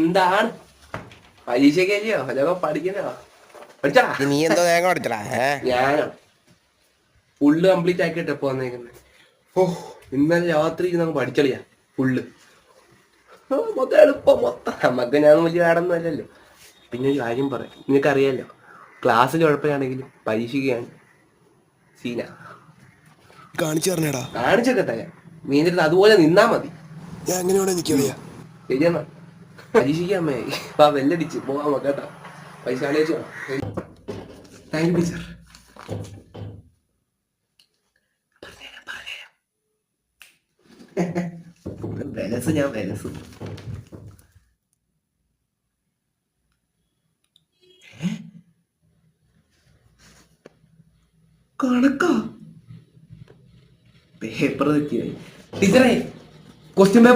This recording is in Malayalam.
എന്താണ് പരീക്ഷയ്ക്കല്ലയോ അതൊക്കെ പഠിക്കണോ? പഠിച്ചാ നീ എന്തോ തേങ്ങ പഠിച്ചടാ? ഞാനോ ഫുള്ള് കംപ്ലീറ്റ് ആക്കിയിട്ട് എപ്പോ വന്നേക്കുന്നത്? ഓ ഇന്നലെ രാത്രി നമുക്ക് പഠിച്ചളിയാ ഫുള്ള്. മൊത്തം എളുപ്പം മൊത്തം. നമുക്ക് ഞാൻ വലിയ കാടൊന്നും അല്ലല്ലോ. പിന്നെ ഒരു കാര്യം പറയാം, നിനക്കറിയാലോ ക്ലാസ്സിൽ കുഴപ്പമാണെങ്കിലും പരീക്ഷിക്കുകയാണ് സീന. കാണിച്ചു പറഞ്ഞടാ. കാണിച്ചൊക്കെ തരാം, നീ എന്നിട്ട് അതുപോലെ നിന്നാ മതി. ഞാൻ എങ്ങനെയാണ് നിക്കളിയാ? ശരിയെന്നാ പരീക്ഷിക്കാമേ. ആ വെല്ലടിച്ച് പോവാൻ കേട്ടോ. പൈസ അടിച്ചോ. Thank you teacher. വെലസ് ഞാൻ വെലസ്. കണക്കാ പേപ്പർ തെറ്റിയായി ടീച്ചറേ. Question paper